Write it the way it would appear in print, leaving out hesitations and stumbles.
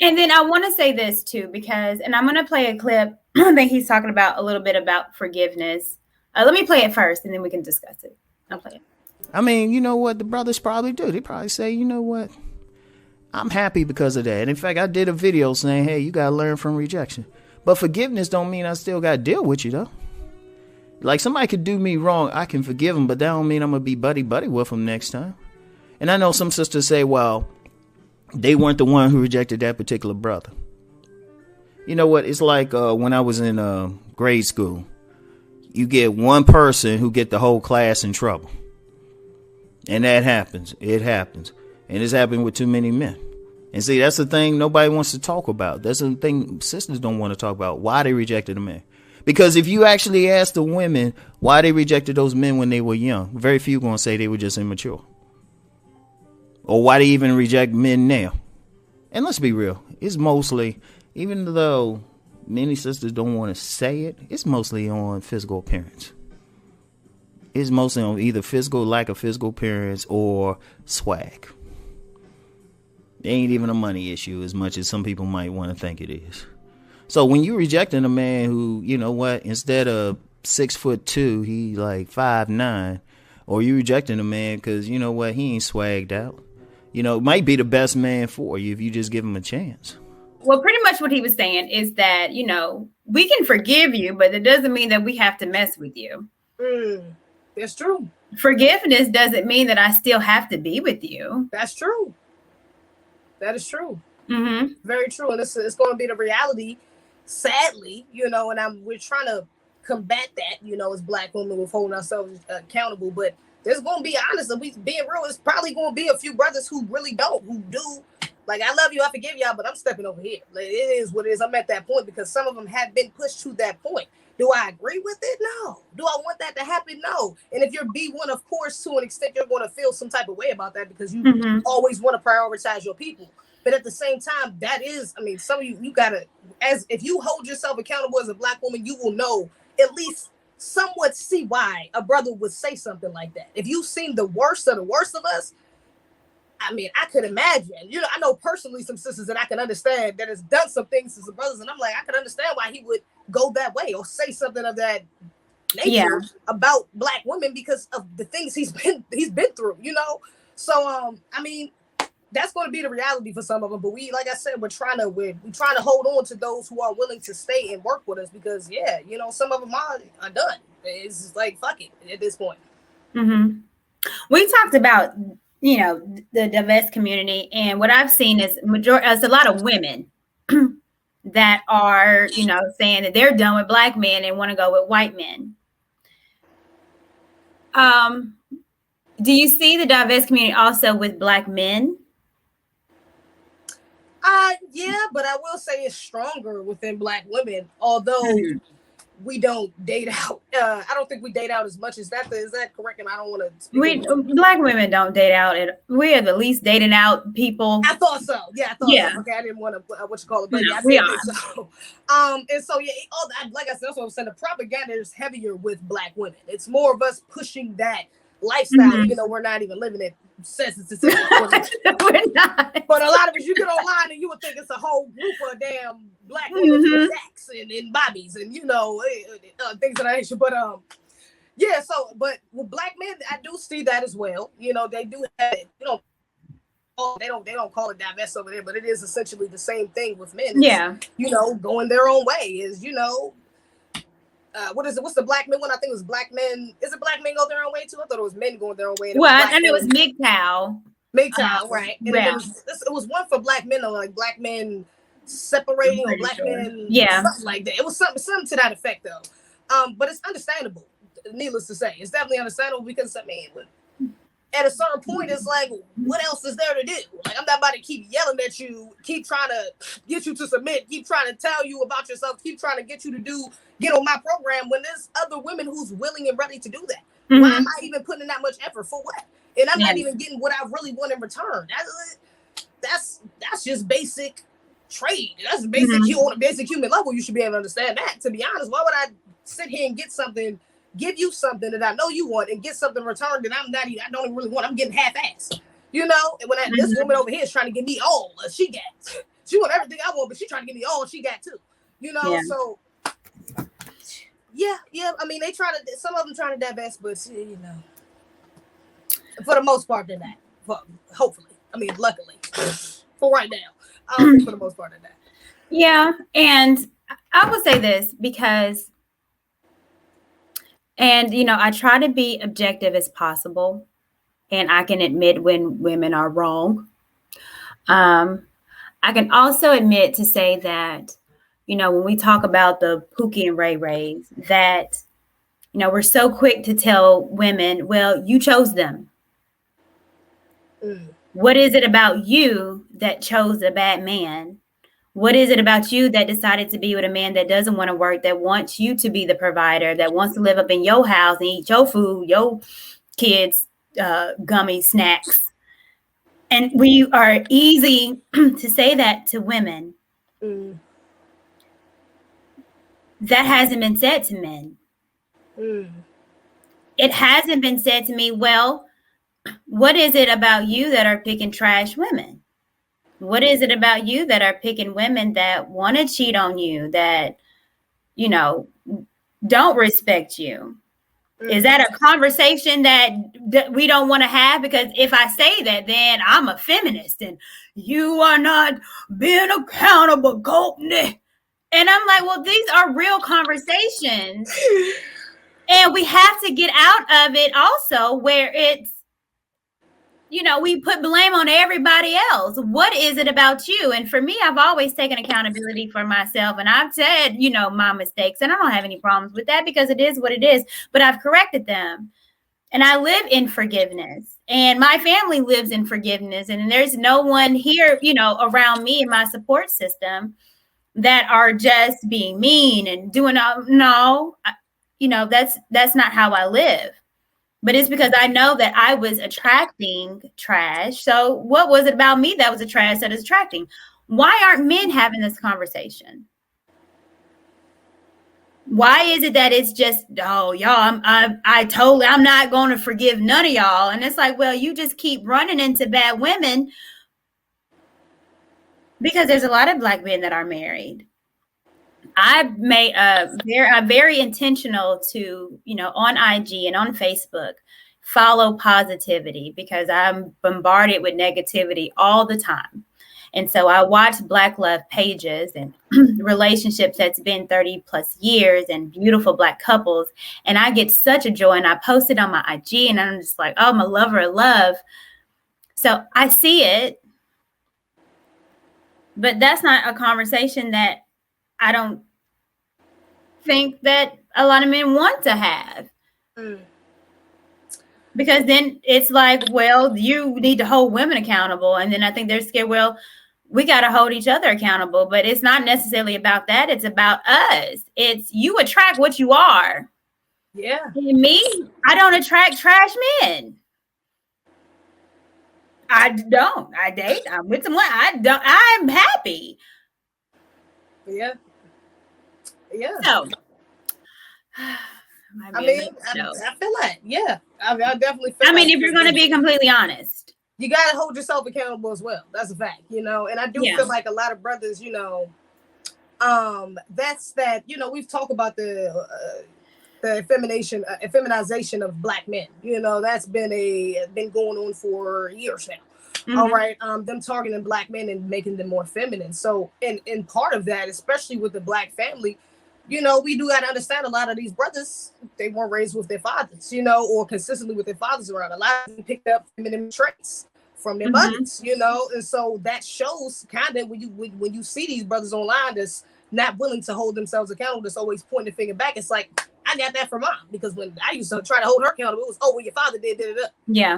And then I want to say this too, because, and I'm going to play a clip. I think he's talking about a little bit about forgiveness. Let me play it first, and then we can discuss it. I'll play it. I mean, you know what the brothers probably do? They probably say, you know what? I'm happy because of that. And in fact, I did a video saying, hey, you got to learn from rejection. But forgiveness don't mean I still got to deal with you, though. Like, somebody could do me wrong. I can forgive them, but that don't mean I'm going to be buddy-buddy with them next time. And I know some sisters say, well, they weren't the one who rejected that particular brother. You know what? It's like when I was in grade school. You get one person who get the whole class in trouble. And that happens. It happens. And it's happened with too many men. And see, that's the thing nobody wants to talk about. That's the thing sisters don't want to talk about, why they rejected a man. Because if you actually ask the women why they rejected those men when they were young, very few going to say they were just immature. Or why they even reject men now. And let's be real. It's mostly, even though many sisters don't want to say it, it's mostly on physical appearance. It's mostly on either lack of physical appearance or swag. It ain't even a money issue as much as some people might want to think it is. So when you rejecting a man who, you know what, instead of 6'2", he like 5'9", or you rejecting a man because, you know what, he ain't swagged out. You know, it might be the best man for you if you just give him a chance. Well, pretty much what he was saying is that, you know, we can forgive you, but it doesn't mean that we have to mess with you. That's true. Forgiveness doesn't mean that I still have to be with you. That's true. That is true. Mm-hmm. Very true. And it's going to be the reality, sadly, you know, and we're trying to combat that, you know, as Black women, we're holding ourselves accountable. But there's going to be, honest, and we being real, it's probably going to be a few brothers who really don't, who do. Like, I love you, I forgive y'all, but I'm stepping over here. Like, it is what it is. I'm at that point because some of them have been pushed to that point. Do I agree with it? No. Do I want that to happen? No. And if you're B1, of course, to an extent, you're going to feel some type of way about that because you always want to prioritize your people. But at the same time, that is, I mean, some of you got to, as if you hold yourself accountable as a Black woman, you will know, at least somewhat see why a brother would say something like that. If you've seen the worst of us, I mean, I could imagine, you know, I know personally some sisters that I can understand that has done some things to some brothers, and I'm like, I can understand why he would go that way or say something of that nature about Black women because of the things he's been through, you know? So, I mean, that's going to be the reality for some of them. But we, like I said, we're trying to hold on to those who are willing to stay and work with us because, yeah, you know, some of them are done. It's just like, fuck it at this point. Mm-hmm. We talked about, you know, the diverse community, and what I've seen is a lot of women that are, you know, saying that they're done with Black men and want to go with white men. Do you see the diverse community also with Black men? Yeah, but I will say it's stronger within Black women, although we don't date out. I don't think we date out as much as that. Is that correct? And I don't want to. Black women don't date out. We are the least dating out people. I thought so. Yeah, I thought so. Okay, I didn't want to what you call it, but yeah, we are. So. And so yeah, like I said, that's what I'm saying. The propaganda is heavier with Black women. It's more of us pushing that lifestyle, even though we're not even living it. We're not. But a lot of us, you get online and you would think it's a whole group of damn Black women with Jacks and Bobbies and you know things of that nature. But yeah. So, but with Black men, I do see that as well. You know, they do have it. You know, they don't call it divest over there, but it is essentially the same thing with men. It's, you know, going their own way is you know. What is it? What's the Black men one? I think it was Black men. Is it Black men go their own way too? I thought it was men going their own way. Well, I know it was MGTOW. MGTOW, right? And it was one for Black men, like Black men separating or Black men, something like that. It was something to that effect, though. But it's understandable. Needless to say, it's definitely understandable because I mean, at a certain point, it's like, what else is there to do? Like, I'm not about to keep yelling at you, keep trying to get you to submit, keep trying to tell you about yourself, keep trying to get you to get on my program when there's other women who's willing and ready to do that. Why am I even putting in that much effort for what? And I'm not even getting what I really want in return. That's just basic trade. That's basic on a basic human level. You should be able to understand that. To be honest, why would I sit here and give you something that I know you want and get something in return that I don't even really want. I'm getting half-assed, you know? And when this woman over here is trying to give me all she got. She want everything more, but she trying to give me all she got too. You know, Yeah. so yeah. I mean, some of them trying to divest, but you know, for the most part, they're not. But hopefully, I mean, luckily, for right now, I don't think for the most part they're not. Yeah, and I will say this because, and you know, I try to be objective as possible, and I can admit when women are wrong. I can also admit to say that, you know, when we talk about the Pookie and Ray Rays, that, you know, we're so quick to tell women, well, you chose them. What is it about you that chose a bad man? What is it about you that decided to be with a man that doesn't want to work, that wants you to be the provider, that wants to live up in your house and eat your food, your kids' gummy snacks? And we are easy to say that to women. That hasn't been said to men. It hasn't been said to me, well, what is it about you that are picking trash women? What is it about you that are picking women that want to cheat on you, that, you know, don't respect you? Is that a conversation that we don't want to have? Because if I say that, then I'm a feminist and you are not being accountable, Courtney. And I'm like, well, these are real conversations. And we have to get out of it also where it's, you know, we put blame on everybody else. What is it about you? And for me, I've always taken accountability for myself. And I've said, you know, my mistakes. And I don't have any problems with that because it is what it is. But I've corrected them. And I live in forgiveness. And my family lives in forgiveness. And there's no one here, you know, around me in my support system that are just being mean and doing, no, you know, that's not how I live. But it's because I know that I was attracting trash. So what was it about me that was a trash that is attracting? Why aren't men having this conversation? Why is it that it's just, oh, y'all, I'm not going to forgive none of y'all. And it's like, well, you just keep running into bad women because there's a lot of Black men that are married. I've made a very intentional to, you know, on IG and on Facebook, follow positivity because I'm bombarded with negativity all the time. And so I watch Black love pages and relationships that's been 30 plus years and beautiful Black couples. And I get such a joy, and I post it on my IG and I'm just like, oh, I'm a lover of love. So I see it, but that's not a conversation that I don't think that a lot of men want to have. Because then it's like, well, you need to hold women accountable. And then I think they're scared, well, we got to hold each other accountable. But it's not necessarily about that. It's about us. It's you attract what you are. Yeah. And me, I don't attract trash men. I don't. I date. I'm with someone. I'm happy. Yeah. So, I mean, I feel like, yeah, I definitely feel I mean, if you're going to be completely honest, you got to hold yourself accountable as well. That's a fact, you know, and I do feel like a lot of brothers, you know, that's that, you know, we've talked about the feminization of Black men, you know, that's been going on for years now. Mm-hmm. All right. Them targeting Black men and making them more feminine. So in part of that, especially with the Black family, you know, we do got to understand a lot of these brothers, they weren't raised with their fathers, you know, or consistently with their fathers around. A lot of them picked up feminine traits from their mothers, you know, and so that shows kind of when you see these brothers online that's not willing to hold themselves accountable, that's always pointing the finger back. It's like, I got that from mom because when I used to try to hold her accountable, it was, oh, well, your father did. Yeah.